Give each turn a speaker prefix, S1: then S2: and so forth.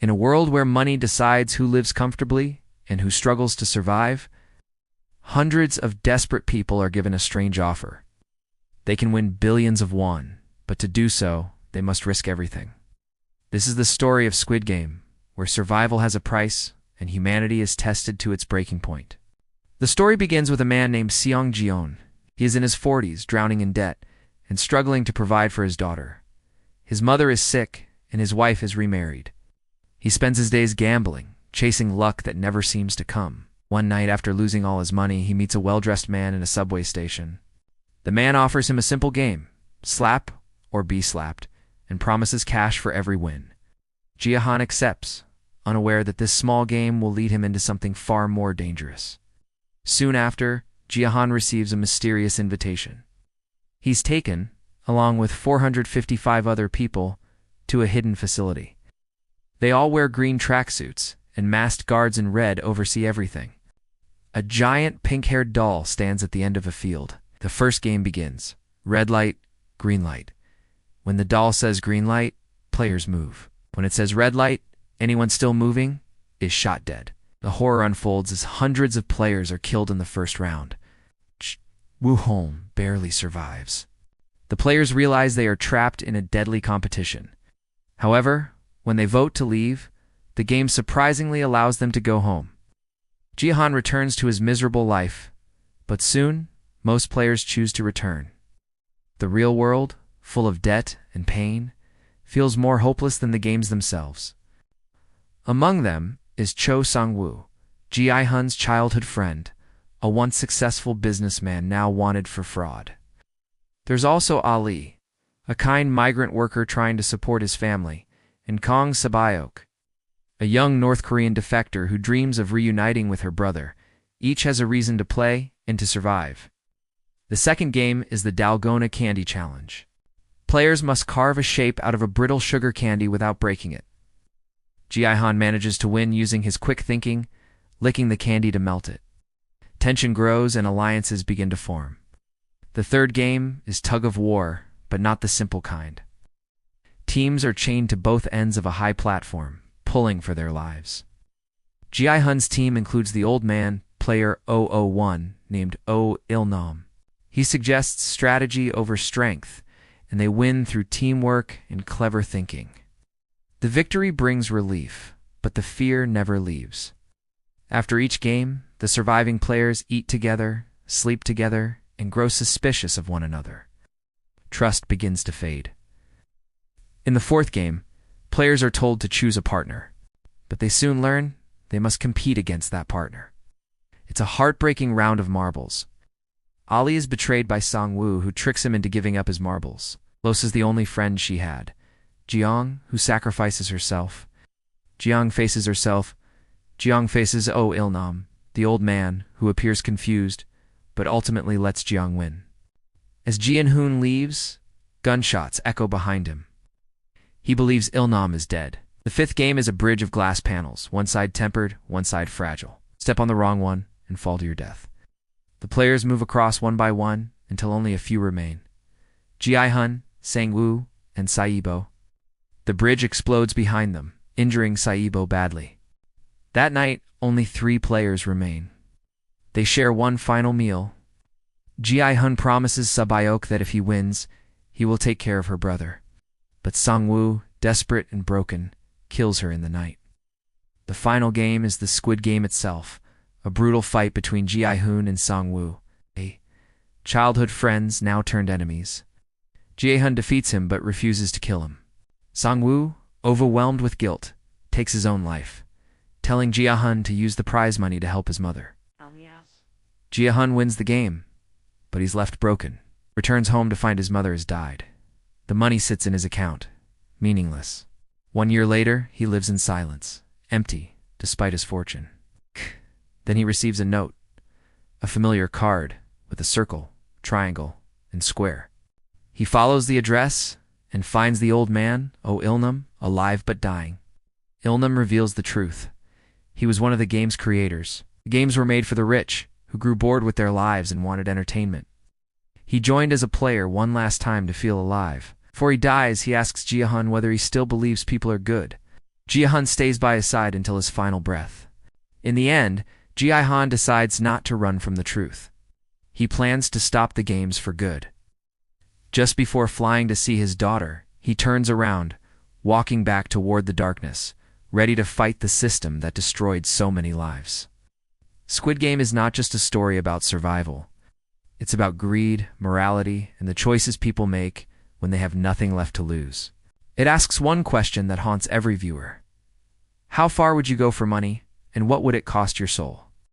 S1: In a world where money decides who lives comfortably and who struggles to survive, hundreds of desperate people are given a strange offer. They can win billions of won, but to do so, they must risk everything. This is the story of Squid Game, where survival has a price and humanity is tested to its breaking point. The story begins with a man named Seong Jeon. He is in his 40s, drowning in debt, and struggling to provide for his daughter. His mother is sick, and his wife is remarried. He spends his days gambling, chasing luck that never seems to come. One night, after losing all his money, he meets a well-dressed man in a subway station. The man offers him a simple game, slap or be slapped, and promises cash for every win. Jeon accepts, unaware that this small game will lead him into something far more dangerous. Soon after, Jeon receives a mysterious invitation. He's taken, along with 455 other people, to a hidden facility. They all wear green tracksuits, and masked guards in red oversee everything. A giant pink-haired doll stands at the end of a field. The first game begins. Red light, green light. When the doll says green light, players move. When it says red light, anyone still moving is shot dead. The horror unfolds as hundreds of players are killed in the first round. Woo-hong barely survives. The players realize they are trapped in a deadly competition. However, when they vote to leave, the game surprisingly allows them to go home. Jeon returns to his miserable life, but soon, most players choose to return. The real world, full of debt and pain, feels more hopeless than the games themselves. Among them is Cho Sang-woo, Ji-hun's childhood friend, a once successful businessman now wanted for fraud. There's also Ali, a kind migrant worker trying to support his family, and Kang Sabayok, a young North Korean defector who dreams of reuniting with her brother. Each has a reason to play and to survive. The second game is the Dalgona Candy Challenge. Players must carve a shape out of a brittle sugar candy without breaking it. Ji-hun manages to win using his quick thinking, licking the candy to melt it. Tension grows and alliances begin to form. The third game is tug of war, but not the simple kind. Teams are chained to both ends of a high platform, pulling for their lives. Ji-hun's team includes the old man, player 001, named Oh Il-nam. He suggests strategy over strength, and they win through teamwork and clever thinking. The victory brings relief, but the fear never leaves. After each game, the surviving players eat together, sleep together, and grow suspicious of one another. Trust begins to fade. In the fourth game, players are told to choose a partner, but they soon learn they must compete against that partner. It's a heartbreaking round of marbles. Ali is betrayed by Sang-woo, who tricks him into giving up his marbles. Los is the only friend she had. Jeong, who sacrifices herself. Jeong faces herself. Jeong faces Oh Il-nam, the old man, who appears confused, but ultimately lets Jeong win. As Ji-hoon leaves, gunshots echo behind him. He believes Il-nam is dead. The fifth game is a bridge of glass panels, one side tempered, one side fragile. Step on the wrong one and fall to your death. The players move across one by one until only a few remain. Ji-hun, Sang-woo, and Saibo. The bridge explodes behind them, injuring Saibo badly. That night, only 3 players remain. They share one final meal. Ji-hun promises Sabayok that if he wins, he will take care of her brother. But Sang-woo, desperate and broken, kills her in the night. The final game is the Squid Game itself, a brutal fight between Ji-hun and Sang-woo, childhood friends now turned enemies. Ji-hun defeats him but refuses to kill him. Sang-woo, overwhelmed with guilt, takes his own life, telling Ji-hun to use the prize money to help his mother. Ji-hun wins the game, but he's left broken. Returns home to find his mother has died. The money sits in his account, meaningless. 1 year later, he lives in silence, empty, despite his fortune. Then he receives a note, a familiar card with a circle, triangle, and square. He follows the address and finds the old man, Oh Il-nam, alive but dying. Il-nam reveals the truth. He was one of the game's creators. The games were made for the rich, who grew bored with their lives and wanted entertainment. He joined as a player one last time to feel alive. Before he dies, he asks Ji-hun whether he still believes people are good. Ji-han stays by his side until his final breath. In the end, Ji-han decides not to run from the truth. He plans to stop the games for good. Just before flying to see his daughter, he turns around, walking back toward the darkness, ready to fight the system that destroyed so many lives. Squid Game is not just a story about survival. It's about greed, morality, and the choices people make when they have nothing left to lose. It asks one question that haunts every viewer. How far would you go for money, and what would it cost your soul?